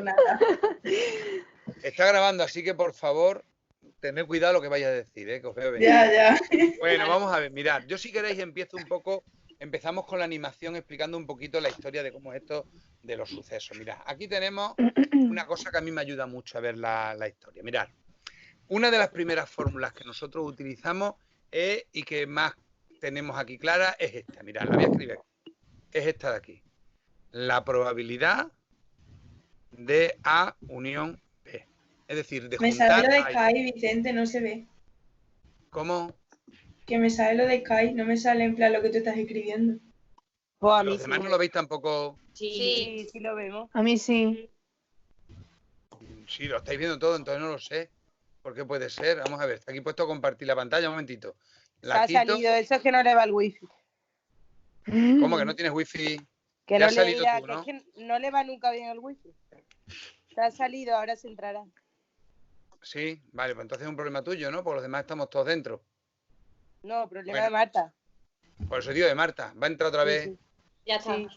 nada. Está grabando, así que por favor, tened cuidado lo que vaya a decir, que os veo venir. Ya. Bueno, vamos a ver, mirad, yo si queréis empezamos con la animación explicando un poquito la historia de cómo es esto de los sucesos. Mirad, aquí tenemos una cosa que a mí me ayuda mucho a ver la historia. Mirad, una de las primeras fórmulas que nosotros utilizamos y que más tenemos aquí clara es esta. Mirad, la voy a escribir aquí. Es esta de aquí. La probabilidad de A unión B. Es decir, de Me juntar sale lo de A y Sky, B. Vicente, no se ve. ¿Cómo? Que me sale lo de Sky, no me sale en plan lo que tú estás escribiendo. Pues a mí Los demás sí. no lo veis tampoco. Sí, lo vemos. A mí sí. Sí, lo estáis viendo todo, entonces no lo sé. ¿Por qué puede ser? Vamos a ver, está aquí puesto compartir la pantalla, un momentito. Se ha salido, eso es que no le va el wifi. ¿Cómo que no tienes wifi? Que Ya no has le salido irá, tú, que ¿no? es que no le va nunca bien el wifi. Se ha salido, ahora se entrará. Sí, vale, pues entonces es un problema tuyo, ¿no? Porque los demás estamos todos dentro. No, problema Bueno. de Marta. Por eso digo de Marta. ¿Va a entrar otra vez? Sí. Ya está. Sí.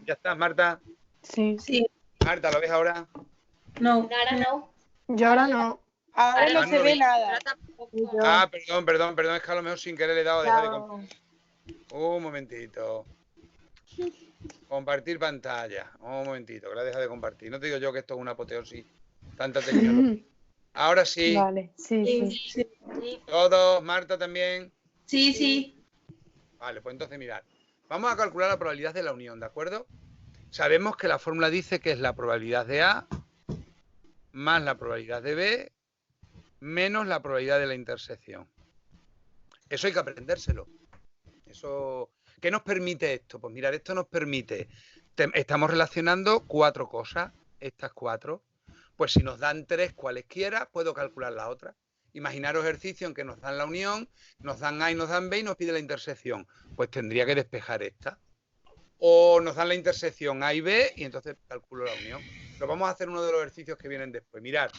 Ya está, Marta. Sí. Sí. Marta, ¿lo ves ahora? No. Ahora no. Yo ahora no. Ahora Ahora no no se lo ve vi. nada. Ahora tampoco. Ah, perdón, es que a lo mejor sin querer le he dado a dejar de compartir. Un momentito. Compartir pantalla. Un momentito, que la deja de compartir. No te digo yo que esto es una apoteosis. Tanta tecnología. Ahora sí. Vale, sí. Sí. Todos, Marta también. Sí. Vale, pues entonces mirad. Vamos a calcular la probabilidad de la unión, ¿de acuerdo? Sabemos que la fórmula dice que es la probabilidad de A más la probabilidad de B menos la probabilidad de la intersección. Eso hay que aprendérselo. Eso, ¿qué nos permite esto? Pues mirad, esto nos permite, estamos relacionando 4 cosas, estas 4. Pues si nos dan 3 cualesquiera, puedo calcular la otra. Imaginaros ejercicio en que nos dan la unión, nos dan A y nos dan B y nos pide la intersección. Pues tendría que despejar esta. O nos dan la intersección A y B y entonces calculo la unión. Pero vamos a hacer uno de los ejercicios que vienen después. Mirad,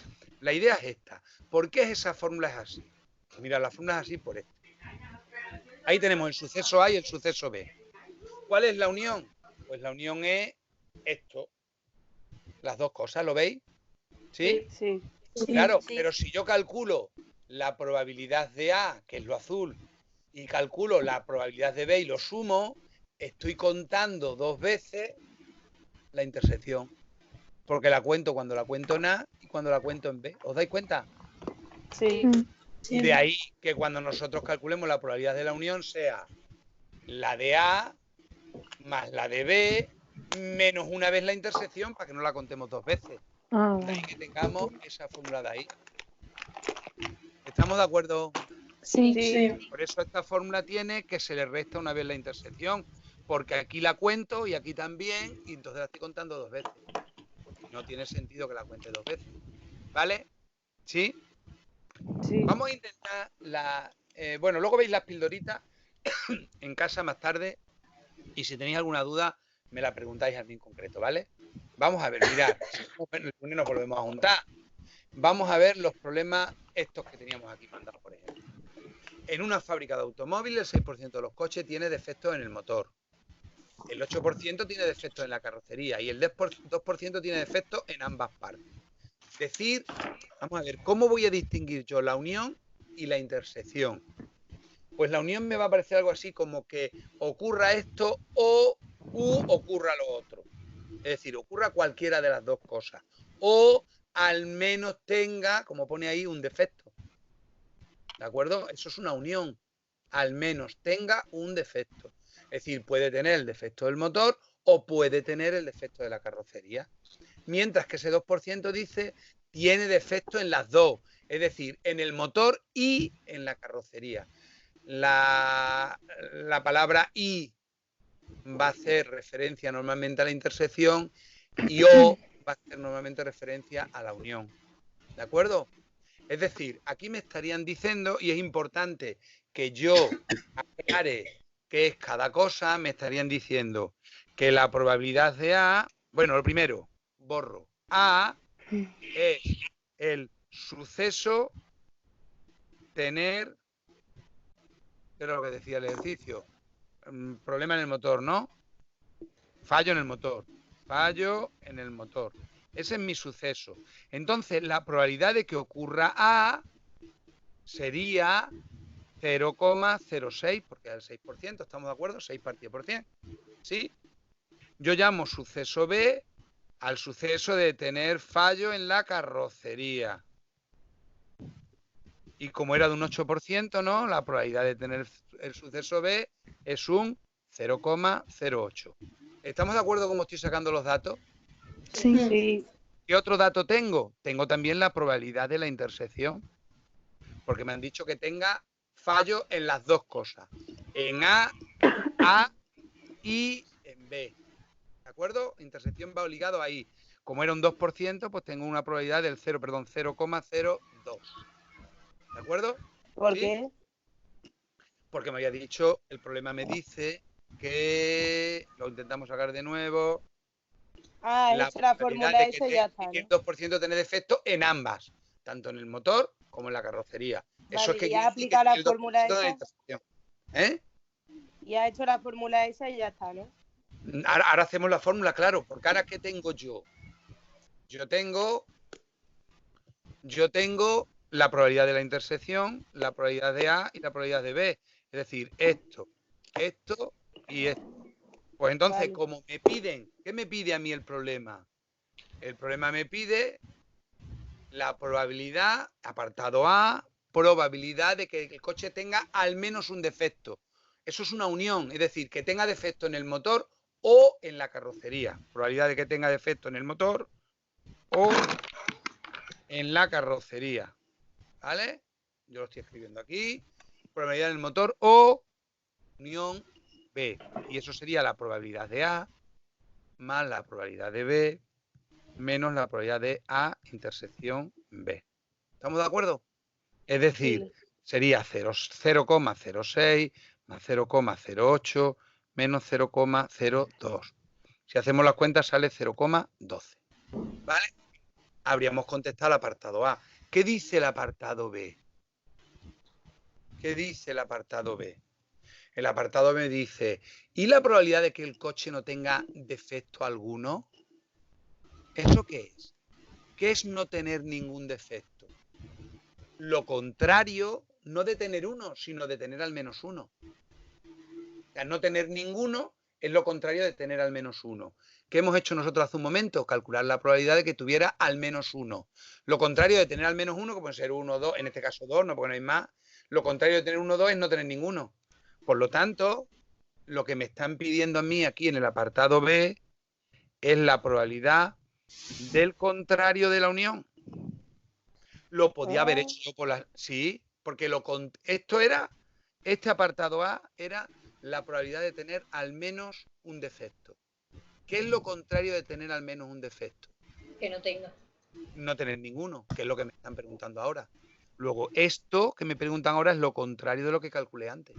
la idea es esta. ¿Por qué esa fórmula es así? Pues mirad, la fórmula es así por esto. Ahí tenemos el suceso A y el suceso B. ¿Cuál es la unión? Pues la unión es esto. Las dos cosas, ¿lo veis? ¿Sí? Sí. Claro, Sí. pero si yo calculo la probabilidad de A, que es lo azul, y calculo la probabilidad de B y lo sumo, estoy contando 2 veces la intersección. Porque la cuento cuando la cuento en A y cuando la cuento en B. ¿Os dais cuenta? Sí. Sí. De ahí que cuando nosotros calculemos la probabilidad de la unión sea la de A más la de B menos una vez la intersección para que no la contemos 2 veces. De ahí que tengamos esa fórmula de ahí. ¿Estamos de acuerdo? Sí. Por eso esta fórmula tiene que se le resta una vez la intersección, porque aquí la cuento y aquí también, y entonces la estoy contando 2 veces. No tiene sentido que la cuente 2 veces. ¿Vale? ¿Sí? Sí. Vamos a intentar bueno, luego veis las pildoritas en casa más tarde y si tenéis alguna duda me la preguntáis a mí en concreto, ¿vale? Vamos a ver, mirad, el lunes nos volvemos a juntar. Vamos a ver los problemas estos que teníamos aquí mandados, por ejemplo. En una fábrica de automóviles, el 6% de los coches tiene defectos en el motor. El 8% tiene defectos en la carrocería y el 2% tiene defectos en ambas partes. Es decir, vamos a ver, ¿cómo voy a distinguir yo la unión y la intersección? Pues la unión me va a parecer algo así como que ocurra esto o ocurra lo otro. Es decir, ocurra cualquiera de las dos cosas. O al menos tenga, como pone ahí, un defecto. ¿De acuerdo? Eso es una unión. Al menos tenga un defecto. Es decir, puede tener el defecto del motor o puede tener el defecto de la carrocería. Mientras que ese 2% dice tiene defecto en las dos. Es decir, en el motor y en la carrocería. La palabra y va a hacer referencia normalmente a la intersección y o va a hacer normalmente referencia a la unión. ¿De acuerdo? Es decir, aquí me estarían diciendo, y es importante que yo aclare qué es cada cosa, me estarían diciendo que la probabilidad de A, bueno, lo primero, borro, A es el suceso tener, ¿qué era lo que decía el ejercicio? Problema en el motor, ¿no? Fallo en el motor. Fallo en el motor. Ese es mi suceso. Entonces, la probabilidad de que ocurra A sería 0,06, porque es el 6%, ¿estamos de acuerdo? 6 partido por 100. ¿Sí? Yo llamo suceso B al suceso de tener fallo en la carrocería. Y como era de un 8%, ¿no? La probabilidad de tener el suceso B es un 0,08. ¿Estamos de acuerdo cómo estoy sacando los datos? Sí. Sí. ¿Qué otro dato tengo? Tengo también la probabilidad de la intersección. Porque me han dicho que tenga fallo en las dos cosas. En A y en B. ¿De acuerdo? Intersección va obligado ahí. Como era un 2%, pues tengo una probabilidad del 0,02. ¿De acuerdo? ¿Por ¿Sí? qué? Porque me había dicho, el problema me dice que lo intentamos sacar de nuevo. Ah, La esa la probabilidad fórmula de que esa y ya está, el ¿no? 2% tiene defecto en ambas, tanto en el motor como en la carrocería. Eso es Vale, que y quiere has decir que aplicado tiene la el fórmula 2% de la esa intersección. ¿Eh? y has hecho la fórmula esa y ya está, ¿no? Ahora hacemos la fórmula, claro, porque ahora ¿qué tengo yo? Yo tengo la probabilidad de la intersección, la probabilidad de A y la probabilidad de B. Es decir, esto y esto. Pues entonces, Vale. como me piden, ¿qué me pide a mí el problema? El problema me pide la probabilidad, apartado A, probabilidad de que el coche tenga al menos un defecto. Eso es una unión, es decir, que tenga defecto en el motor o en la carrocería. Probabilidad de que tenga defecto en el motor o en la carrocería. ¿Vale? Yo lo estoy escribiendo aquí. Probabilidad del motor o unión B. Y eso sería la probabilidad de A más la probabilidad de B menos la probabilidad de A intersección B. ¿Estamos de acuerdo? Es decir, Sí. sería 0,06 más 0,08 menos 0,02. Si hacemos las cuentas sale 0,12. ¿Vale? Habríamos contestado el apartado A. ¿Qué dice el apartado B? ¿Qué dice el apartado B? El apartado B dice, ¿y la probabilidad de que el coche no tenga defecto alguno? ¿Eso qué es? ¿Qué es no tener ningún defecto? Lo contrario, no de tener uno, sino de tener al menos uno. O sea, no tener ninguno es lo contrario de tener al menos uno. ¿Qué hemos hecho nosotros hace un momento? Calcular la probabilidad de que tuviera al menos uno. Lo contrario de tener al menos uno, que puede ser uno o dos, en este caso dos, no porque no hay más. Lo contrario de tener uno o dos es no tener ninguno. Por lo tanto, lo que me están pidiendo a mí aquí en el apartado B es la probabilidad del contrario de la unión. Lo podía haber hecho yo por la... Sí, porque este apartado A era la probabilidad de tener al menos un defecto. ¿Qué es lo contrario de tener al menos un defecto? Que no tenga. No tener ninguno, que es lo que me están preguntando ahora. Luego, esto que me preguntan ahora es lo contrario de lo que calculé antes.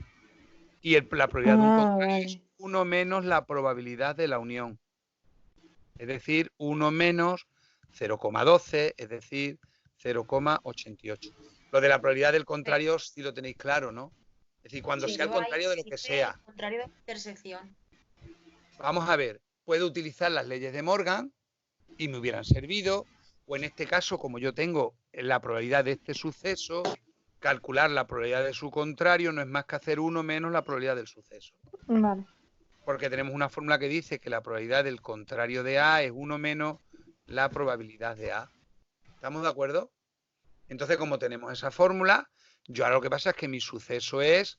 Y la probabilidad de un contrario es Vale. 1 menos la probabilidad de la unión. Es decir, 1 menos 0,12, es decir, 0,88. Lo de la probabilidad del contrario sí lo tenéis claro, ¿no? Es decir, cuando Sí, sea el yo ahí contrario de lo que hice el sea. contrario de la intersección. Vamos a ver, puedo utilizar las leyes de Morgan y me hubieran servido, o en este caso, como yo tengo la probabilidad de este suceso, calcular la probabilidad de su contrario no es más que hacer 1 menos la probabilidad del suceso. Vale. Porque tenemos una fórmula que dice que la probabilidad del contrario de A es 1 menos la probabilidad de A. ¿Estamos de acuerdo? Entonces, como tenemos esa fórmula, yo ahora lo que pasa es que mi suceso es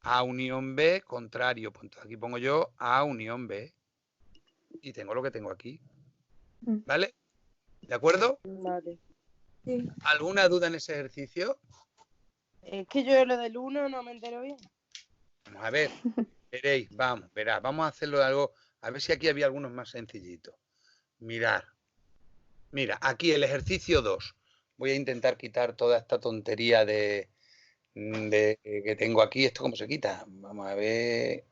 A unión B contrario. Pues entonces aquí pongo yo A unión B. Y tengo lo que tengo aquí. ¿Vale? ¿De acuerdo? Vale. Sí. ¿Alguna duda en ese ejercicio? Es que yo lo del 1 no me entero bien. Vamos a ver. Veréis, verás. Vamos a hacerlo de algo. A ver si aquí había algunos más sencillitos. Mirad. Mira, aquí el ejercicio 2. Voy a intentar quitar toda esta tontería de que tengo aquí. ¿Esto cómo se quita? Vamos a ver.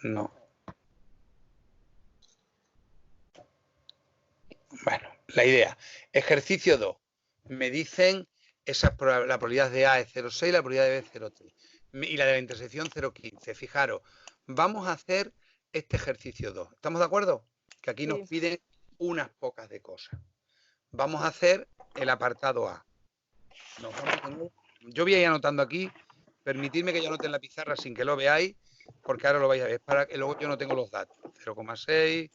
No. Bueno, la idea. Ejercicio 2. Me dicen la probabilidad de A es 0,6, la probabilidad de B es 0,3. Y la de la intersección 0,15. Fijaros, vamos a hacer este ejercicio 2. ¿Estamos de acuerdo? Que aquí nos Sí. piden unas pocas de cosas. vamos a hacer el apartado A. Yo voy a ir anotando aquí. Permitidme que yo anote en la pizarra sin que lo veáis, porque ahora lo vais a ver. Para que luego yo no tengo los datos. 0,6,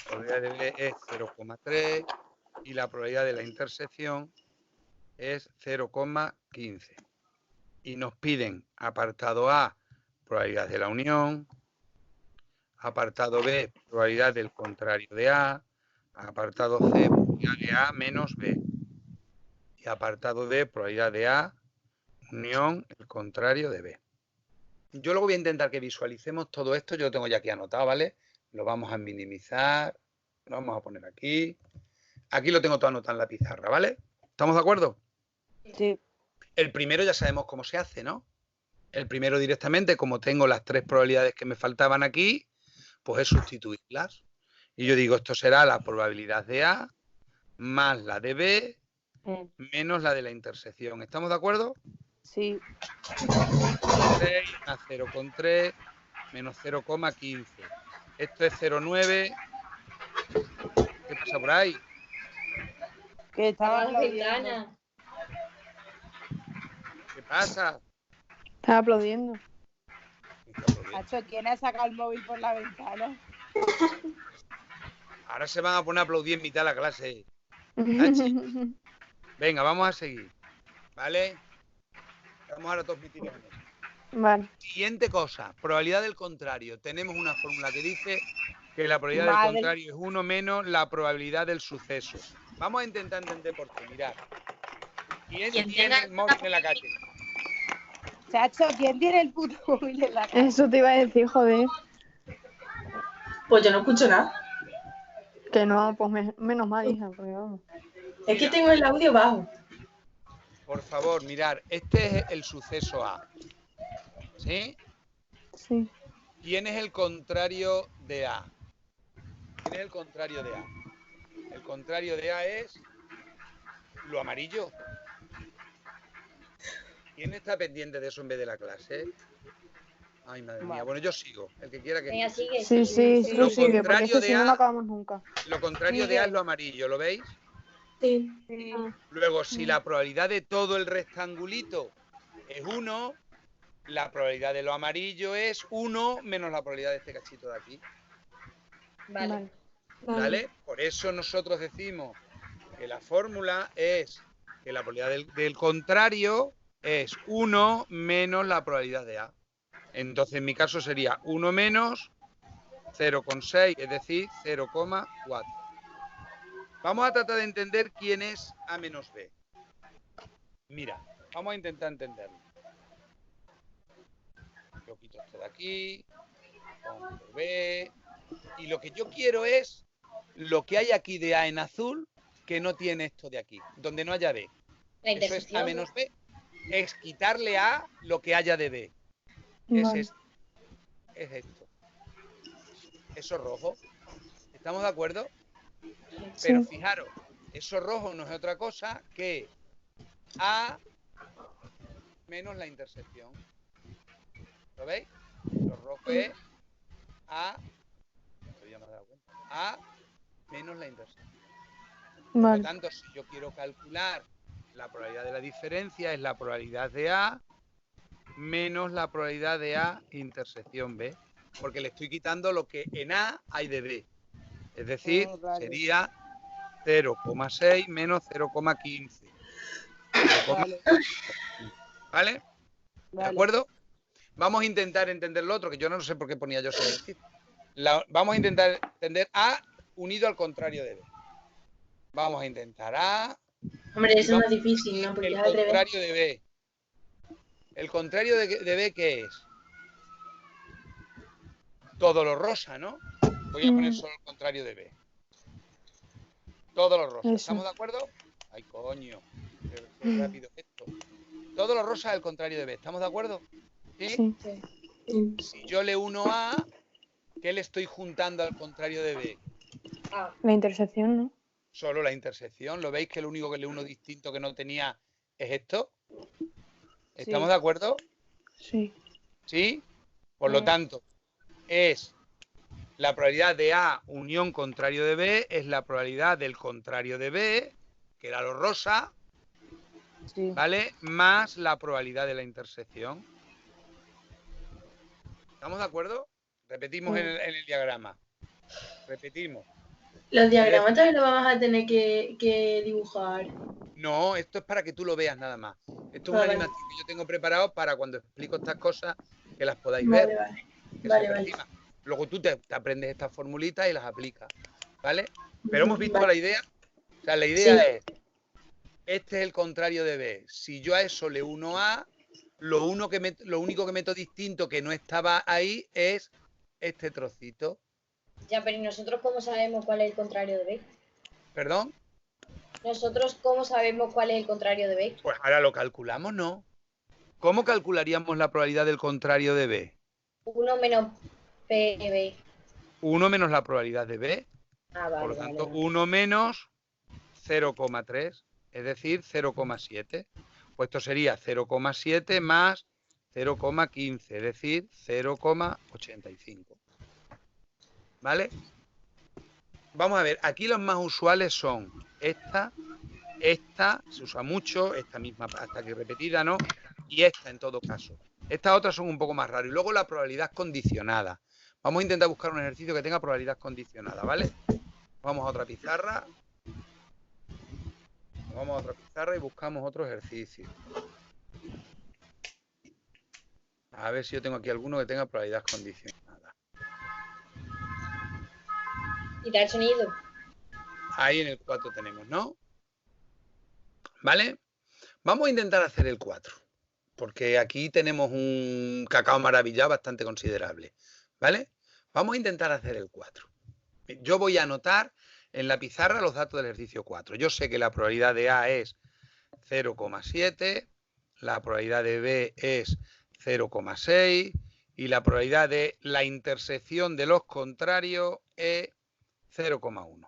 la probabilidad de B es 0,3 y la probabilidad de la intersección es 0,15. Y nos piden apartado A, probabilidad de la unión, apartado B, probabilidad del contrario de A, apartado C, probabilidad de A menos B. Y apartado D, probabilidad de A, unión, el contrario de B. Yo luego voy a intentar que visualicemos todo esto. Yo lo tengo ya aquí anotado, ¿vale? Lo vamos a minimizar. Lo vamos a poner aquí. Aquí lo tengo todo anotado en la pizarra, ¿vale? ¿Estamos de acuerdo? Sí. El primero ya sabemos cómo se hace, ¿no? El primero directamente, como tengo las 3 probabilidades que me faltaban aquí, pues es sustituirlas. Y yo digo, esto será la probabilidad de A más la de B menos la de la intersección. ¿Estamos de acuerdo? Sí. 6 más 0,3 menos 0,15. Esto es 0,9. ¿Qué pasa por ahí? Que estaba Abajo aplaudiendo. ventana. ¿Qué pasa? Estaba aplaudiendo. Nacho, ¿quién ha sacado el móvil por la ventana? Ahora se van a poner a aplaudir en mitad de la clase. Venga, vamos a seguir. ¿Vale? Vamos ahora todos metidos en eso. Vale. Siguiente cosa, probabilidad del contrario. Tenemos una fórmula que dice que la probabilidad Madre. del contrario es 1 menos la probabilidad del suceso. Vamos a intentar entender por qué. Mirad. ¿Quién Quien tiene tenga- el móvil en la calle? Chacho, ¿quién tiene el puto móvil en la cara? Eso te iba a decir, joder. Pues yo no escucho nada. Que no, pues menos mal, hija, porque vamos. Es que tengo el audio bajo. Por favor, mirad. Este es el suceso A. ¿Sí? Sí. ¿Quién es el contrario de A? ¿Quién es el contrario de A? El contrario de A es lo amarillo. ¿Quién está pendiente de eso en vez de la clase? Ay, madre mía. Bueno, yo sigo. El que quiera que... Venga, sigue. Sí, sí, Sí, tú Lo sigue, porque contrario es que de si no, A- no acabamos nunca. Lo contrario de A es lo amarillo, ¿lo veis? Sí. Sí. Luego, si la probabilidad de todo el rectangulito es 1, la probabilidad de lo amarillo es 1 menos la probabilidad de este cachito de aquí. Vale. ¿Vale? Por eso nosotros decimos que la fórmula es que la probabilidad del contrario es 1 menos la probabilidad de A. Entonces, en mi caso sería 1 menos 0,6, es decir, 0,4. Vamos a tratar de entender quién es A menos B. Mira, vamos a intentar entenderlo. Yo quito esto de aquí, pongo B, y lo que yo quiero es lo que hay aquí de A en azul que no tiene esto de aquí, donde no haya B. La Eso es A intersección. menos B. Es quitarle A lo que haya de B. Es Vale. esto. Es esto. Eso rojo. ¿Estamos de acuerdo? Pero Sí. fijaros, eso rojo no es otra cosa que A menos la intersección. ¿Lo veis? Lo rojo es A, ya me he dado cuenta, A menos la intersección. Por lo Vale. tanto, si yo quiero calcular la probabilidad de la diferencia, es la probabilidad de A menos la probabilidad de A intersección B, porque le estoy quitando lo que en A hay de B. Es decir, Vale. sería 0,6 menos 0,15. Vale. ¿Vale? ¿De Vale. acuerdo? Vamos a intentar entender lo otro, que yo no sé por qué ponía yo sin decir. Vamos a intentar entender A unido al contrario de B. Vamos a intentar A. Hombre, eso es más difícil, ¿no? Porque El es al revés. contrario de B. ¿El contrario de B qué es? Todo lo rosa, ¿no? Voy a poner solo el contrario de B. Todo lo rosa. Eso. ¿Estamos de acuerdo? Ay, coño. Qué rápido esto. Todo lo rosa es el contrario de B. ¿Estamos de acuerdo? ¿Sí? Sí. Si yo le uno A, ¿qué le estoy juntando al contrario de B? Ah, La intersección, ¿no? Solo la intersección. ¿Lo veis que lo único que le uno distinto que no tenía es esto? ¿Estamos Sí. de acuerdo? Sí. ¿Sí? Por lo tanto, es la probabilidad de A unión contrario de B, es la probabilidad del contrario de B que era lo rosa, Sí. ¿vale? Más la probabilidad de la intersección. ¿Estamos de acuerdo? Repetimos en el diagrama. Repetimos. Los diagramas también los vamos a tener que dibujar. No, esto es para que tú lo veas nada más. Esto es una Vale. animación que yo tengo preparado para cuando explico estas cosas que las podáis Vale, ver. vale. que Vale, se vale. perciban. Luego tú te aprendes estas formulitas y las aplicas, ¿vale? Pero hemos visto Vale. la idea. O sea, la idea Sí. es, este es el contrario de B. Si yo a eso le uno A, lo único que meto distinto que no estaba ahí es este trocito. Ya, pero ¿y nosotros cómo sabemos cuál es el contrario de B? ¿Perdón? ¿Nosotros cómo sabemos cuál es el contrario de B? Pues ahora lo calculamos, ¿no? ¿Cómo calcularíamos la probabilidad del contrario de B? 1 menos PB. 1 menos la probabilidad de B. Ah, vale, Por lo vale, tanto, vale. 1 menos 0,3, es decir, 0,7. Pues esto sería 0,7 más 0,15, es decir, 0,85. ¿Vale? Vamos a ver, aquí los más usuales son esta, se usa mucho, esta misma hasta aquí repetida, ¿no? Y esta en todo caso. Estas otras son un poco más raras. Y luego la probabilidad condicionada. Vamos a intentar buscar un ejercicio que tenga probabilidad condicionada, ¿vale? Vamos a otra pizarra. Vamos a otra pizarra y buscamos otro ejercicio. A ver si yo tengo aquí alguno que tenga probabilidad condicionada. ¿Y te ha hecho nido? Ahí en el 4 tenemos, ¿no? ¿Vale? Vamos a intentar hacer el 4. Porque aquí tenemos un cacao maravillado bastante considerable. ¿Vale? Vamos a intentar hacer el 4. Yo voy a anotar en la pizarra los datos del ejercicio 4. Yo sé que la probabilidad de A es 0,7, la probabilidad de B es 0,6 y la probabilidad de la intersección de los contrarios es 0,1.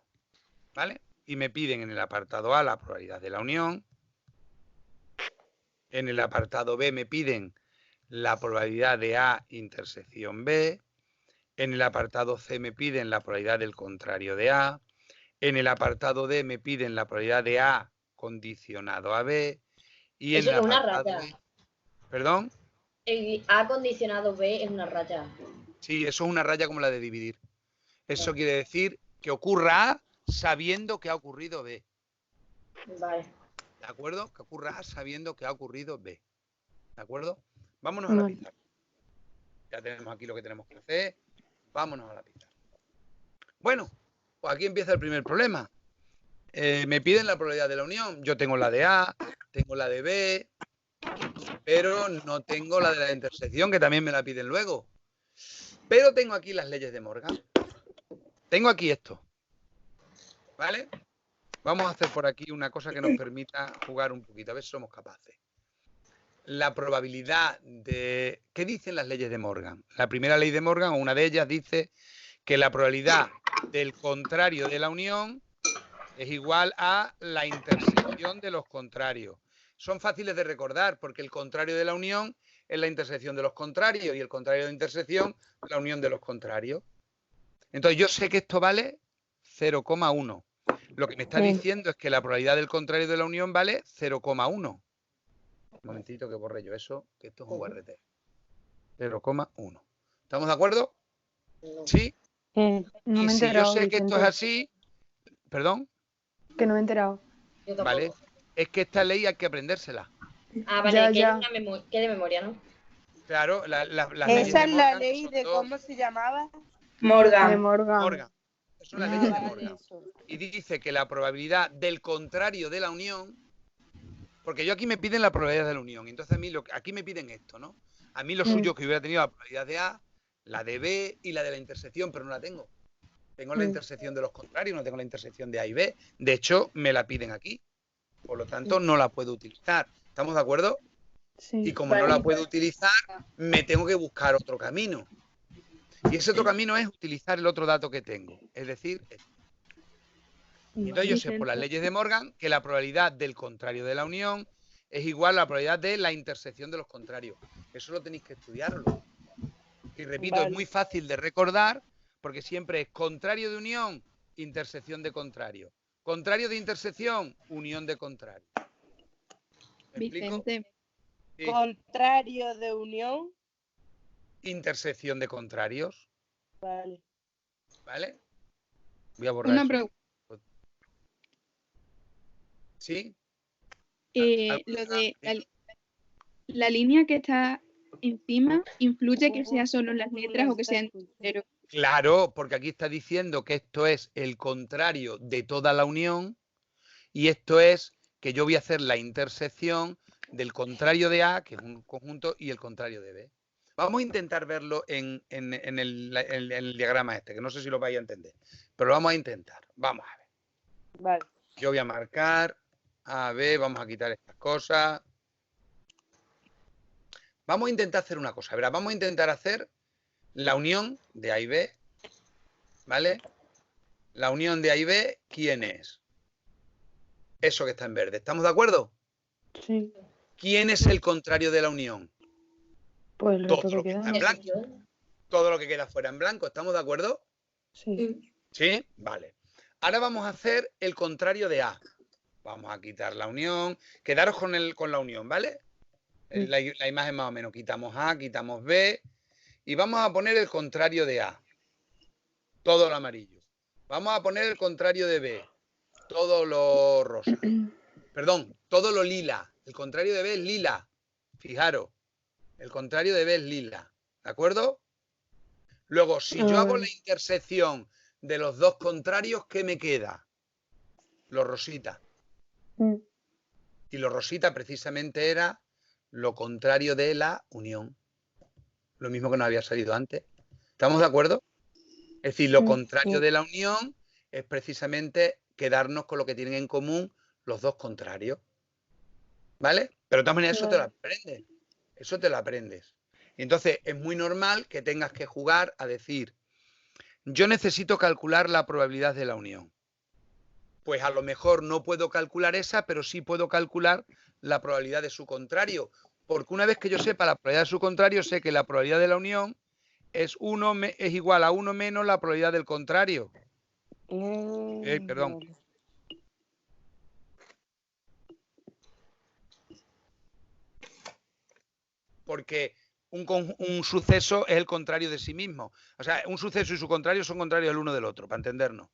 ¿Vale? Y me piden en el apartado A la probabilidad de la unión. En el apartado B me piden la probabilidad de A intersección B. En el apartado C me piden la probabilidad del contrario de A. En el apartado D me piden la probabilidad de A condicionado a B. Y en Eso el es una apartado raya. E, ¿perdón? El A condicionado B es una raya. Sí, eso es una raya como la de dividir. Eso quiere decir que ocurra A sabiendo que ha ocurrido B. Vale. ¿De acuerdo? Que ocurra A sabiendo que ha ocurrido B. ¿De acuerdo? Vámonos a la pizarra. Ya tenemos aquí lo que tenemos que hacer. Vámonos a la pizarra. Bueno, pues aquí empieza el primer problema. Me piden la probabilidad de la unión. Yo tengo la de A, tengo la de B, pero no tengo la de la intersección, que también me la piden luego. Pero tengo aquí las leyes de Morgan. Tengo aquí esto. ¿Vale? Vamos a hacer por aquí una cosa que nos permita jugar un poquito, a ver si somos capaces. La probabilidad de... ¿Qué dicen las leyes de Morgan? La primera ley de Morgan, o una de ellas, dice que la probabilidad del contrario de la unión es igual a la intersección de los contrarios. Son fáciles de recordar porque el contrario de la unión es la intersección de los contrarios y el contrario de la intersección la unión de los contrarios. Entonces yo sé que esto vale 0,1. Lo que me está diciendo es que la probabilidad del contrario de la unión vale 0,1. Un momentito que borre yo eso, que esto es un URT. 0,1. ¿Estamos de acuerdo? ¿Sí? No me he Y si yo enterado, sé que esto es Vicente, así, perdón, que no me he enterado. Yo tampoco. ¿vale? Es que esta ley hay que aprendérsela. Ah, vale, Ya, que ya. es que de memoria, ¿no? Claro, las leyes Esa de es la Morgan ley son de dos. cómo se llamaba. De Morgan. Morgan. Morgan. Son las Ah, leyes de vale, Morgan. eso. Y dice que la probabilidad del contrario de la unión, porque yo aquí me piden la probabilidad de la unión, entonces a mí aquí me piden esto, ¿no? A mí lo suyo es que hubiera tenido la probabilidad de A, la de B y la de la intersección, pero no la tengo. Tengo la intersección de los contrarios, no tengo la intersección de A y B. De hecho, me la piden aquí. Por lo tanto, no la puedo utilizar. ¿Estamos de acuerdo? Sí. Y como no la puedo utilizar, me tengo que buscar otro camino. Y ese otro camino es utilizar el otro dato que tengo. Es decir, este. Entonces yo sé por las leyes de Morgan que la probabilidad del contrario de la unión es igual a la probabilidad de la intersección de los contrarios. Eso lo tenéis que estudiarlo. Y repito, es muy fácil de recordar porque siempre es contrario de unión, intersección de contrario. Contrario de intersección, unión de contrarios. ¿Me explico? Vicente, Sí. Contrario de unión. Intersección de contrarios. Vale. ¿Vale? Voy a borrar una eso. pregunta. ¿Sí? Lo de la línea que está encima, ¿influye que sea solo en las letras o que sea entero? Claro, porque aquí está diciendo que esto es el contrario de toda la unión y esto es que yo voy a hacer la intersección del contrario de A, que es un conjunto, y el contrario de B. Vamos a intentar verlo en el diagrama este, que no sé si lo vais a entender, pero lo vamos a intentar. Vamos a ver. Vale. Yo voy a marcar A, B, vamos a quitar estas cosas. Vamos a intentar hacer una cosa, ¿verdad? Vamos a intentar hacer la unión de A y B, ¿vale? La unión de A y B, ¿quién es? Eso que está en verde. ¿Estamos de acuerdo? Sí. ¿Quién es el contrario de la unión? Pues lo Todo lo que queda. está en blanco. Todo lo que queda fuera en blanco. ¿Estamos de acuerdo? Sí. ¿Sí? Vale. Ahora vamos a hacer el contrario de A. Vamos a quitar la unión. Quedaros con la unión, ¿vale? La imagen más o menos. Quitamos A, quitamos B. Y vamos a poner el contrario de A. Todo lo amarillo. Vamos a poner el contrario de B. Todo lo rosa. Perdón, todo lo lila. El contrario de B es lila. Fijaros. El contrario de B es lila. ¿De acuerdo? Luego, si yo hago la intersección de los dos contrarios, ¿qué me queda? Lo rosita. Y lo rosita precisamente era lo contrario de la unión. Lo mismo que nos había salido antes. ¿Estamos de acuerdo? Es decir, lo contrario de la unión es precisamente quedarnos con lo que tienen en común los dos contrarios. ¿Vale? Pero de todas maneras eso te lo aprendes. Eso te lo aprendes. Y entonces es muy normal que tengas que jugar a decir, yo necesito calcular la probabilidad de la unión. Pues a lo mejor no puedo calcular esa, pero sí puedo calcular la probabilidad de su contrario. Porque una vez que yo sepa la probabilidad de su contrario, sé que la probabilidad de la unión es igual a 1 menos la probabilidad del contrario. Perdón. Vale. Porque un suceso es el contrario de sí mismo. O sea, un suceso y su contrario son contrarios el uno del otro, para entendernos.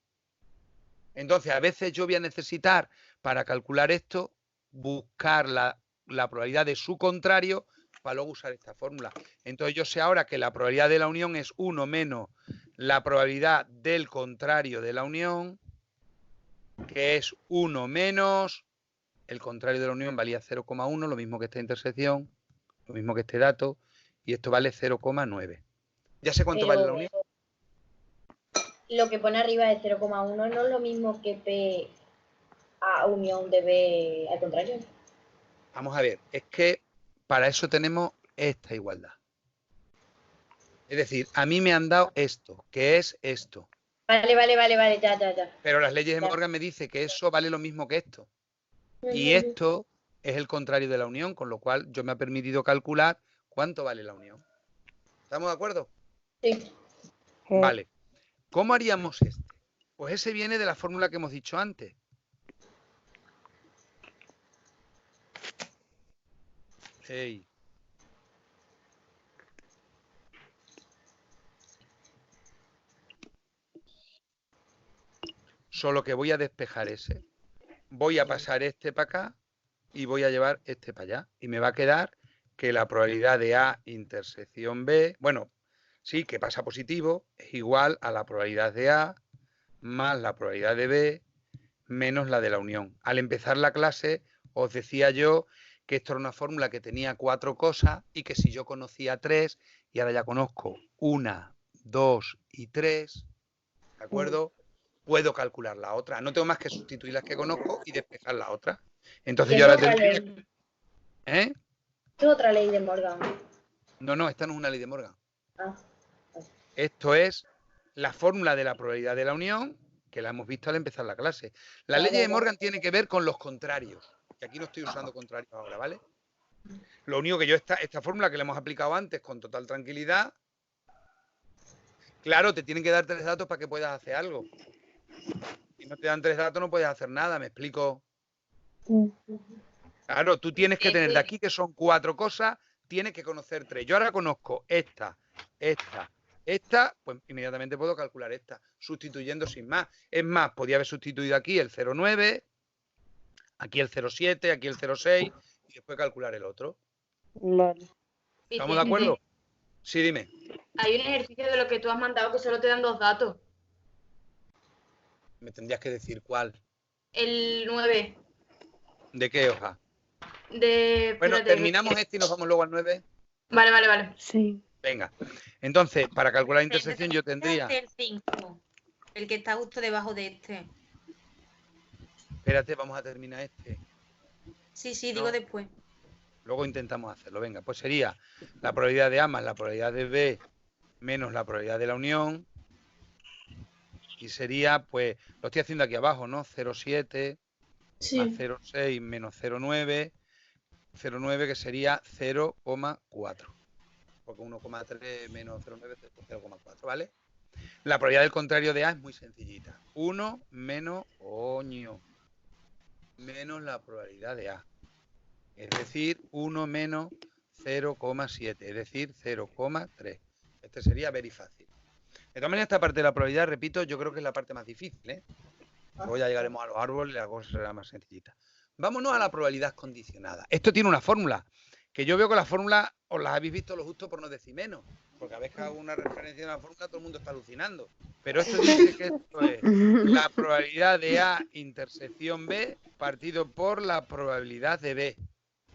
Entonces, a veces yo voy a necesitar, para calcular esto, buscar la probabilidad de su contrario para luego usar esta fórmula. Entonces, yo sé ahora que la probabilidad de la unión es 1 menos la probabilidad del contrario de la unión, que es 1 menos, el contrario de la unión valía 0,1, lo mismo que esta intersección, lo mismo que este dato, y esto vale 0,9. Ya sé cuánto vale la unión. Lo que pone arriba de 0,1 no es lo mismo que P a unión de B al contrario. Vamos a ver, es que para eso tenemos esta igualdad. Es decir, a mí me han dado esto, que es esto. Vale, ya. Pero las leyes de Morgan me dicen que eso vale lo mismo que esto. Y esto es el contrario de la unión, con lo cual yo me ha permitido calcular cuánto vale la unión. ¿Estamos de acuerdo? Sí. Vale. ¿Cómo haríamos este? Pues ese viene de la fórmula que hemos dicho antes. Hey. Solo que voy a despejar ese. Voy a pasar este para acá y voy a llevar este para allá. Y me va a quedar que la probabilidad de A intersección B, bueno, sí, que pasa positivo, es igual a la probabilidad de A más la probabilidad de B menos la de la unión. Al empezar la clase os decía yo que esto era una fórmula que tenía 4 cosas y que si yo conocía 3 y ahora ya conozco 1, 2 y 3, ¿de acuerdo? Puedo calcular la otra. No tengo más que sustituir las que conozco y despejar la otra. Entonces yo ahora tendría... ¿Eh? ¿Qué otra ley de Morgan? No, esta no es una ley de Morgan. Ah. Esto es la fórmula de la probabilidad de la unión, que la hemos visto al empezar la clase. La ley de Morgan tiene que ver con los contrarios. Y aquí no estoy usando contrarios ahora, ¿vale? Lo único que yo, esta fórmula que le hemos aplicado antes con total tranquilidad, claro, te tienen que dar 3 datos para que puedas hacer algo. Si no te dan 3 datos no puedes hacer nada, ¿me explico? Claro, tú tienes que tener de aquí, que son 4 cosas, tienes que conocer 3. Yo ahora conozco esta, pues inmediatamente puedo calcular esta, sustituyendo sin más. Es más, podía haber sustituido aquí el 0,9, aquí el 0,7, aquí el 0,6 y después calcular el otro. Vale. ¿Estamos de acuerdo? Sí, dime. Hay un ejercicio de lo que tú has mandado que solo te dan 2 datos. Me tendrías que decir cuál. El 9. ¿De qué hoja? Bueno, Espérate, terminamos este y nos vamos luego al 9. Vale. Sí. Venga. Entonces, para calcular la intersección yo tendría... El 5, el que está justo debajo de este. Espérate, vamos a terminar este. Sí, No. digo después. Luego intentamos hacerlo. Venga, pues sería la probabilidad de A más la probabilidad de B menos la probabilidad de la unión. Y sería, pues, lo estoy haciendo aquí abajo, ¿no? 0,7 más 0,6 menos 0,9. 0,9 que sería 0,4. Porque 1,3 menos 0,9 es 0,4, ¿vale? La probabilidad del contrario de A es muy sencillita. 1 menos menos la probabilidad de A. Es decir, 1 menos 0,7, es decir, 0,3. Este sería very fácil. De todas maneras, esta parte de la probabilidad, repito, yo creo que es la parte más difícil, ¿eh? Luego ya llegaremos a los árboles y la cosa será más sencillita. Vámonos a la probabilidad condicionada. Esto tiene una fórmula, que yo veo que las fórmulas os las habéis visto lo justo por no decir menos, porque a veces que hago una referencia de una fórmula todo el mundo está alucinando. Pero esto dice que esto es la probabilidad de A intersección B partido por la probabilidad de B.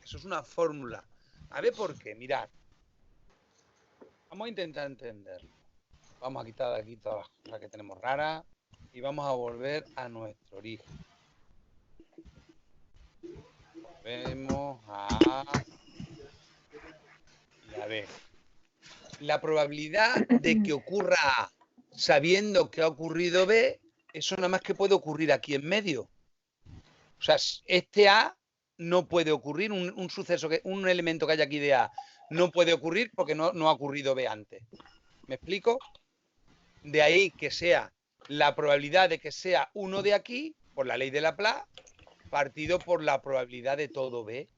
Eso es una fórmula. A ver por qué, mirad. Vamos a intentar entenderlo. Vamos a quitar de aquí todas las cosas que tenemos raras y vamos a volver a nuestro origen. Volvemos a... Y a ver. La probabilidad de que ocurra A sabiendo que ha ocurrido B, eso nada más que puede ocurrir aquí en medio. O sea, este A no puede ocurrir, un suceso, un elemento que haya aquí de A no puede ocurrir porque no ha ocurrido B antes. ¿Me explico? De ahí que sea la probabilidad de que sea uno de aquí, por la ley de Laplace, partido por la probabilidad de todo B.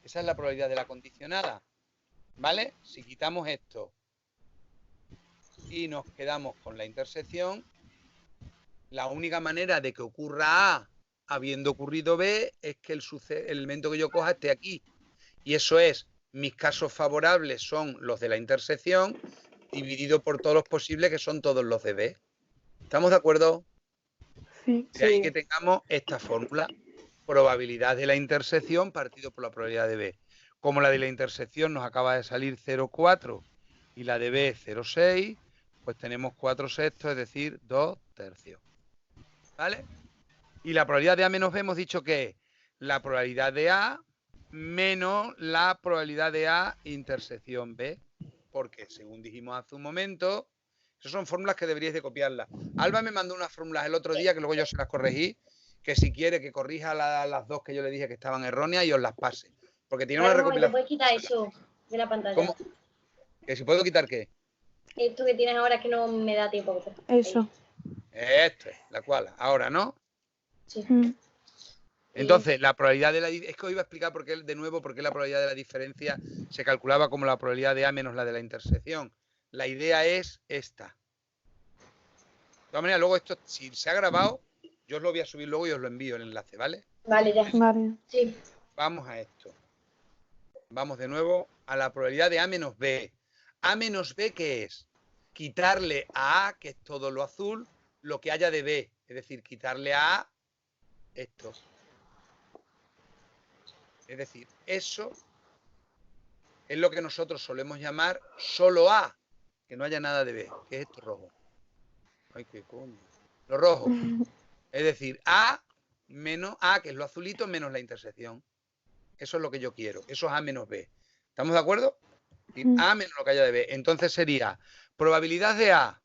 Esa es la probabilidad de la condicionada. ¿Vale? Si quitamos esto y nos quedamos con la intersección, la única manera de que ocurra A habiendo ocurrido B es que el elemento que yo coja esté aquí. Y eso es, mis casos favorables son los de la intersección dividido por todos los posibles, que son todos los de B. ¿Estamos de acuerdo? Sí. De ahí que tengamos esta fórmula. Probabilidad de la intersección partido por la probabilidad de B. Como la de la intersección nos acaba de salir 0,4 y la de B 0,6, pues tenemos 4/6, es decir, 2/3. ¿Vale? Y la probabilidad de A menos B hemos dicho que es la probabilidad de A menos la probabilidad de A intersección B. Porque, según dijimos hace un momento, esas son fórmulas que deberíais de copiarlas. Alba me mandó unas fórmulas el otro día, que luego yo se las corregí, que si quiere que corrija las dos que yo le dije que estaban erróneas y os las pase. Porque tiene una recopilación. ¿Puedes quitar eso de la pantalla? ¿Cómo? ¿Que si puedo quitar qué? Esto que tienes ahora es que no me da tiempo. Eso. Esto es, la cual. Ahora, ¿no? Sí. Entonces, la probabilidad de la... Es que os iba a explicar por qué, de nuevo, por qué la probabilidad de la diferencia se calculaba como la probabilidad de A menos la de la intersección. La idea es esta. De todas maneras, luego esto, si se ha grabado, yo os lo voy a subir luego y os lo envío el enlace, ¿vale? Vale, ya. Vale. Sí. Vamos a esto. Vamos de nuevo a la probabilidad de A menos B. A menos B, ¿qué es? Quitarle a A, que es todo lo azul, lo que haya de B. Es decir, quitarle a A esto. Es decir, eso es lo que nosotros solemos llamar solo A, que no haya nada de B, que es esto rojo. Ay, qué coño. Lo rojo. Es decir, A menos A, que es lo azulito, menos la intersección. Eso es lo que yo quiero. Eso es A menos B. ¿Estamos de acuerdo? A menos lo que haya de B. Entonces sería probabilidad de A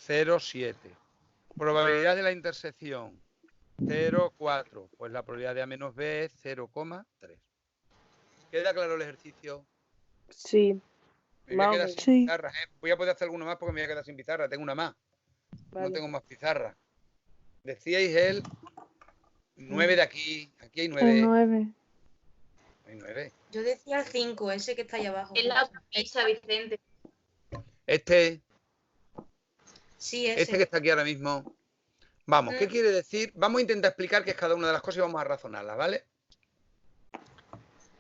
0,7. Probabilidad de la intersección 0,4. Pues la probabilidad de A menos B es 0,3. ¿Queda claro el ejercicio? Sí. Me voy a quedar Vamos. sin pizarra, ¿eh? Voy a poder hacer alguno más porque me voy a quedar sin pizarra. Tengo una más. Vale. No tengo más pizarra. Decíais el 9 de aquí. Aquí hay 9. El 9. Hay 9. Yo decía el 5, ese que está ahí abajo. Es la otra pizza, Vicente. Este Sí, ese. que está aquí ahora mismo. Vamos, ¿qué quiere decir? Vamos a intentar explicar qué es cada una de las cosas y vamos a razonarlas, ¿vale?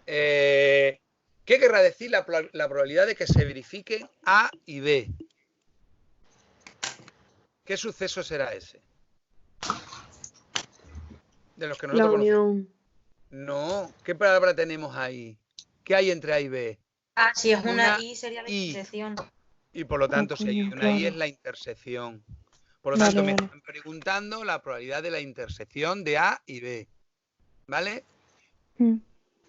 ¿Qué querrá decir la probabilidad de que se verifiquen A y B? ¿Qué suceso será ese? De los que La nosotros conocemos. unión. No, ¿qué palabra tenemos ahí? ¿Qué hay entre A y B? Ah, si es una Una I sería la I. intersección. Y por lo tanto, si hay coño, una I claro. es la intersección. Por lo Vale, tanto, me vale. están preguntando la probabilidad de la intersección de A y B. ¿Vale? Mm.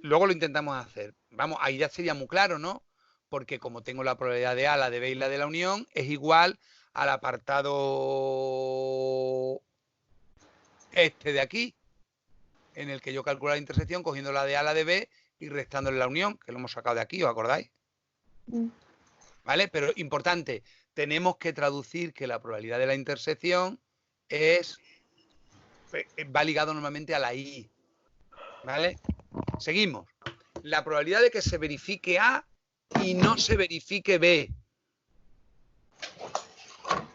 Luego lo intentamos hacer. Vamos, ahí ya sería muy claro, ¿no? Porque como tengo la probabilidad de A, la de B y la de la unión, es igual al apartado este de aquí, en el que yo calculo la intersección cogiendo la de A, la de B y restándole la unión, que lo hemos sacado de aquí, ¿os acordáis? Mm. ¿Vale? Pero importante, tenemos que traducir que la probabilidad de la intersección va ligado normalmente a la I. ¿Vale? Seguimos. La probabilidad de que se verifique A y no se verifique B.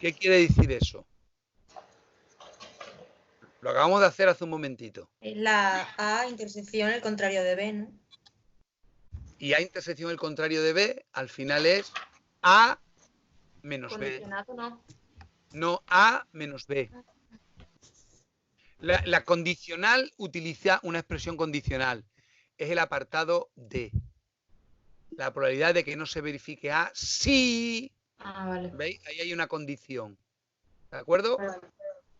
¿Qué quiere decir eso? Lo acabamos de hacer hace un momentito. Es la A intersección, el contrario de B, ¿no? Y A intersección el contrario de B, al final es A menos B. Condicionado no. No A menos B. La condicional utiliza una expresión condicional. Es el apartado D. La probabilidad de que no se verifique A si... Ah, vale. ¿Veis? Ahí hay una condición. ¿De acuerdo? Vale.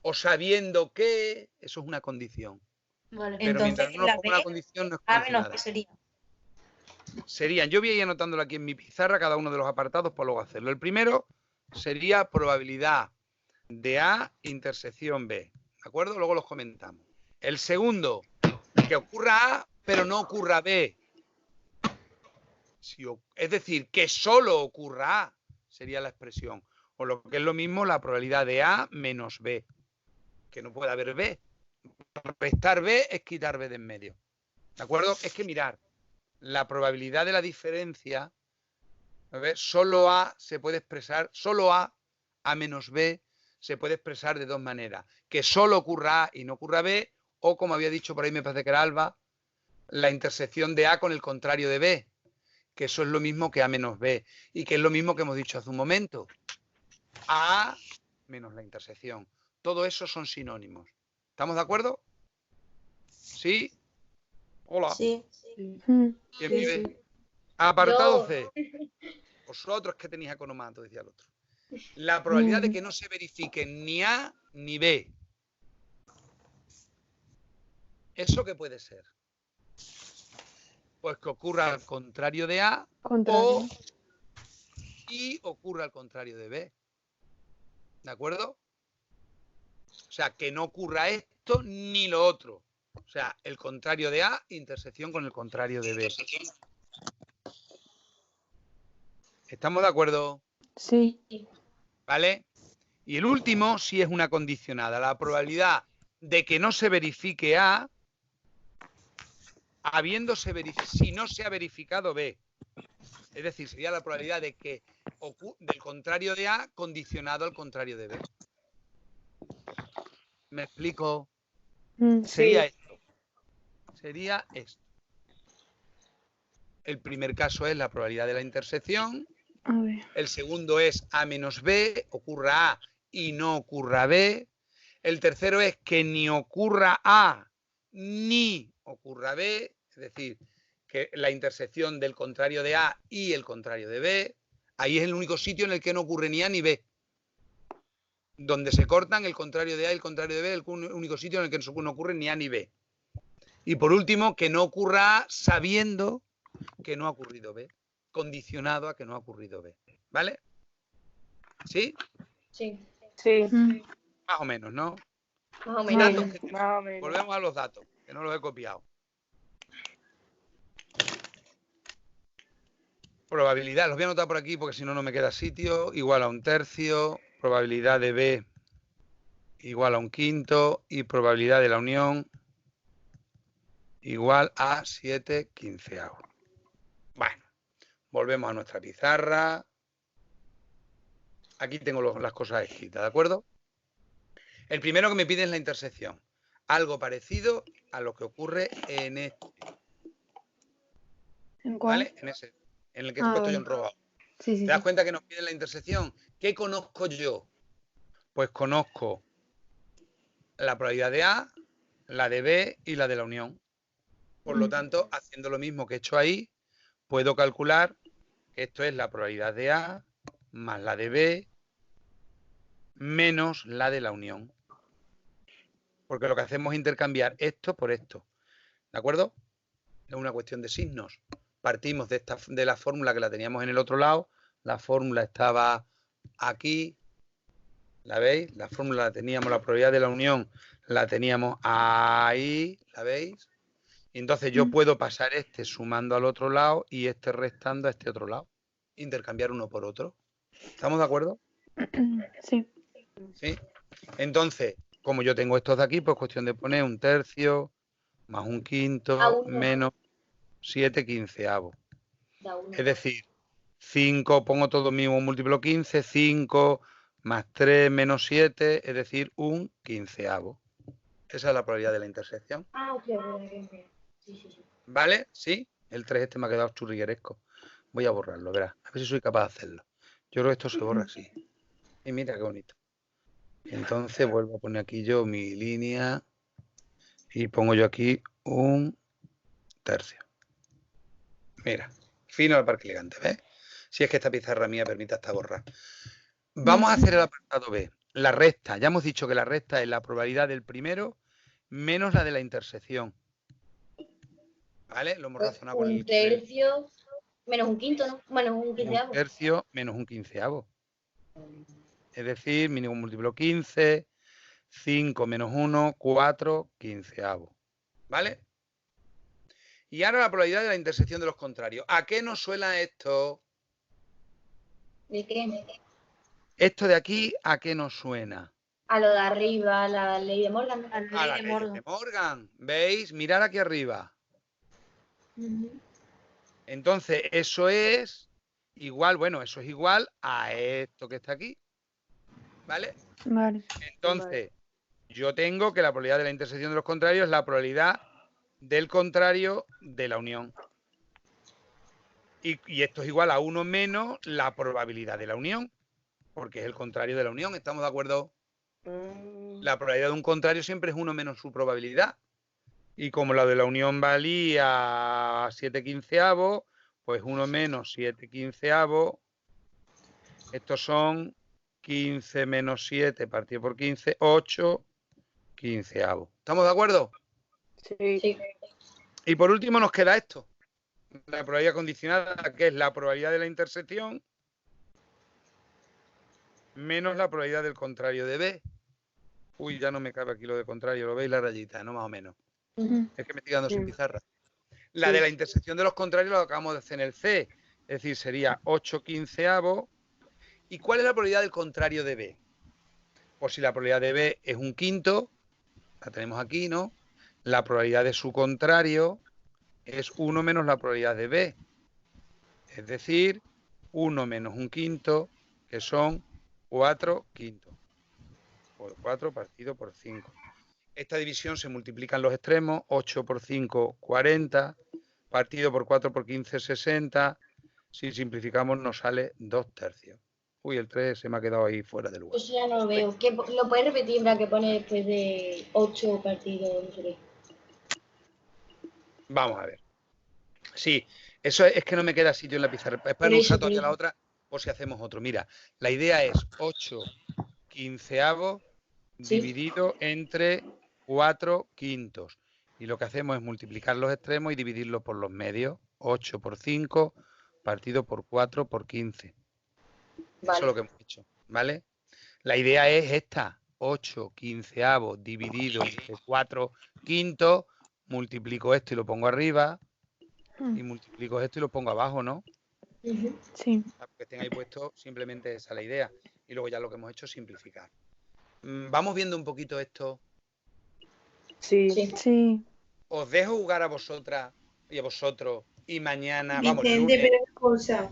O sabiendo que... Eso es una condición. Vale. Pero Entonces, mientras no nos la ponga la B, condición no es A menos condicionada. B sería. Serían, yo voy a ir anotándolo aquí en mi pizarra, cada uno de los apartados para luego hacerlo. El primero sería probabilidad de A intersección B. ¿De acuerdo? Luego los comentamos. El segundo, que ocurra A, pero no ocurra B. Es decir, que solo ocurra A, sería la expresión. O lo que es lo mismo, la probabilidad de A menos B. Que no puede haber B. Restar B es quitar B de en medio. ¿De acuerdo? Es que mirar, la probabilidad de la diferencia, ¿ves? Solo A se puede expresar, solo A menos B, se puede expresar de dos maneras. Que solo ocurra A y no ocurra B, o como había dicho por ahí, me parece que era Alba, la intersección de A con el contrario de B, que eso es lo mismo que A menos B, y que es lo mismo que hemos dicho hace un momento. A menos la intersección. Todo eso son sinónimos. ¿Estamos de acuerdo? ¿Sí? Hola. Sí. Mm. ¿Quién Sí, vive? sí. Apartado Yo. C. Vosotros que tenéis economato, decía el otro. La probabilidad de que no se verifique ni A ni B. ¿Eso qué puede ser? Pues que ocurra al contrario de A Contrario. y ocurra al contrario de B. ¿De acuerdo? O sea, que no ocurra esto ni lo otro. O sea, el contrario de A, intersección con el contrario de B. ¿Estamos de acuerdo? Sí. ¿Vale? Y el último sí es una condicionada. La probabilidad de que no se verifique A, si no se ha verificado B. Es decir, sería la probabilidad de que del contrario de A condicionado al contrario de B. ¿Me explico? Mm. Sería esto. Sería esto. El primer caso es la probabilidad de la intersección. A ver. El segundo es A menos B, ocurra A y no ocurra B. El tercero es que ni ocurra A ni ocurra B, es decir, que la intersección del contrario de A y el contrario de B. Ahí es el único sitio en el que no ocurre ni A ni B. Donde se cortan el contrario de A y el contrario de B, el único sitio en el que no ocurre ni A ni B. Y por último, que no ocurra A sabiendo que no ha ocurrido B, condicionado a que no ha ocurrido B. ¿Vale? ¿Sí? Sí, Sí, Más o menos, ¿no? más o más menos. Datos que o menos. volvemos a los datos, que no los he copiado. Probabilidad, los voy a anotar por aquí porque si no, no me queda sitio. Igual a 1/3. Probabilidad de B igual a 1/5 y probabilidad de la unión igual a 7/15. Bueno, volvemos a nuestra pizarra. Aquí tengo las cosas escritas, ¿de acuerdo? El primero que me pide es la intersección. Algo parecido a lo que ocurre en este. ¿En cuál? ¿Vale? En el que he puesto yo en rojo. Sí, sí, ¿Te das sí. cuenta que nos piden la intersección? ¿Qué conozco yo? Pues conozco la probabilidad de A, la de B y la de la unión. Por lo tanto, haciendo lo mismo que he hecho ahí, puedo calcular que esto es la probabilidad de A más la de B menos la de la unión. Porque lo que hacemos es intercambiar esto por esto. ¿De acuerdo? Es una cuestión de signos. Partimos de la fórmula que la teníamos en el otro lado. La fórmula estaba aquí. ¿La veis? La fórmula la teníamos, la probabilidad de la unión la teníamos ahí. ¿La veis? Y entonces yo puedo pasar este sumando al otro lado y este restando a este otro lado. Intercambiar uno por otro. ¿Estamos de acuerdo? Sí. ¿Sí? Entonces, como yo tengo estos de aquí, pues cuestión de poner 1/3 más 1/5 menos 7/15. Es decir, 5, pongo todo mismo múltiplo 15, 5 más 3 menos 7, es decir, 1/15. Esa es la probabilidad de la intersección. Ah, ok, sí. ¿Vale? ¿Sí? El 3 este me ha quedado churrigueresco. Voy a borrarlo, verás. A ver si soy capaz de hacerlo. Yo creo que esto se borra así. Y mira qué bonito. Entonces vuelvo a poner aquí yo mi línea y pongo yo aquí 1/3. Mira, fino al parque elegante, ¿ves? Si es que esta pizarra mía permite hasta borrar. Vamos a hacer el apartado B. La recta. Ya hemos dicho que la recta es la probabilidad del primero menos la de la intersección. ¿Vale? Lo hemos razonado con el... 1/3 menos 1/5, ¿no? Menos 1/15. 1/3 menos 1/15. Es decir, mínimo múltiplo 15, 5 menos 1, 4/15. ¿Vale? Y ahora la probabilidad de la intersección de los contrarios. ¿A qué nos suena esto? ¿De qué? Esto de aquí, ¿a qué nos suena? A lo de arriba, la ley de Morgan. La A ley la de ley Morgan. de Morgan. ¿Veis? Mirad aquí arriba. Entonces, eso es igual, bueno, eso es igual a esto que está aquí. ¿Vale? Vale. Entonces, yo tengo que la probabilidad de la intersección de los contrarios es la probabilidad del contrario de la unión. Y esto es igual a 1 menos la probabilidad de la unión, porque es el contrario de la unión, ¿estamos de acuerdo? La probabilidad de un contrario siempre es 1 menos su probabilidad. Y como la de la unión valía 7/15, pues 1 menos 7/15, estos son 15 menos 7 partido por 15, 8/15. ¿Estamos de acuerdo? Sí. Y por último nos queda esto. La probabilidad condicionada, que es la probabilidad de la intersección menos la probabilidad del contrario de B. Uy, ya no me cabe aquí lo de contrario, lo veis la rayita, ¿no? Más o menos. Es que me estoy quedando sin pizarra. La de la intersección de los contrarios lo acabamos de hacer en el C. Es decir, sería 8/15. ¿Y cuál es la probabilidad del contrario de B? Pues si la probabilidad de B es 1/5, la tenemos aquí, ¿no? La probabilidad de su contrario es 1 menos la probabilidad de B. Es decir, 1 menos 1/5, que son 4/5. Por 4 partido por 5. Esta división se multiplica en los extremos. 8 por 5, 40. Partido por 4 por 15, 60. Si simplificamos nos sale 2/3. Uy, el 3 se me ha quedado ahí fuera de lugar. Eso ya no lo veo. ¿Lo puedes repetir para que pone después de 8 partidos? No sé qué. Vamos a ver. Sí, eso es que no me queda sitio en la pizarra. Es para Por no eso, usar por todavía la eso. otra por si hacemos otro. Mira, la idea es 8/15 Sí. dividido entre 4/5. Y lo que hacemos es multiplicar los extremos y dividirlo por los medios. 8 por 5 partido por 4 por 15. Eso Vale. es lo que hemos hecho, ¿vale? La idea es esta. 8/15 dividido entre 4/5. Multiplico esto y lo pongo arriba. Y multiplico esto y lo pongo abajo, ¿no? Sí. Para que estén ahí puestos, simplemente esa es la idea. Y luego ya lo que hemos hecho es simplificar. Vamos viendo un poquito esto. Sí. Sí. Os dejo jugar a vosotras y a vosotros y mañana, vamos, el Vicente, lunes. pero una cosa.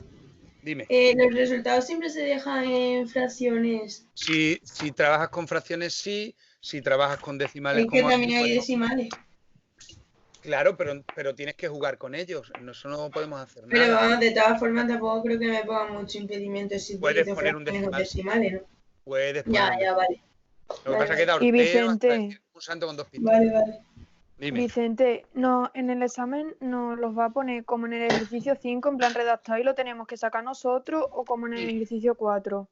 Dime. Los resultados siempre se dejan en fracciones. Si trabajas con fracciones, sí. Si trabajas con decimales, Es que como aquí, también hay pues no. decimales. Claro, pero tienes que jugar con ellos. Eso no podemos hacer Pero nada. vamos, de todas formas tampoco creo que me pongan mucho impedimento si Puedes utilizo poner un fracciones o decimal. decimales, ¿no? Puedes poner Ya, un ya, vale. Lo que pasa es que da Y horteo hasta Vicente, decir un santo con 2 pistolas. Vale, vale. Dime. Vicente, no, en el examen nos los va a poner como en el ejercicio 5, en plan redactado, y lo tenemos que sacar nosotros, o como en el Sí. ejercicio 4.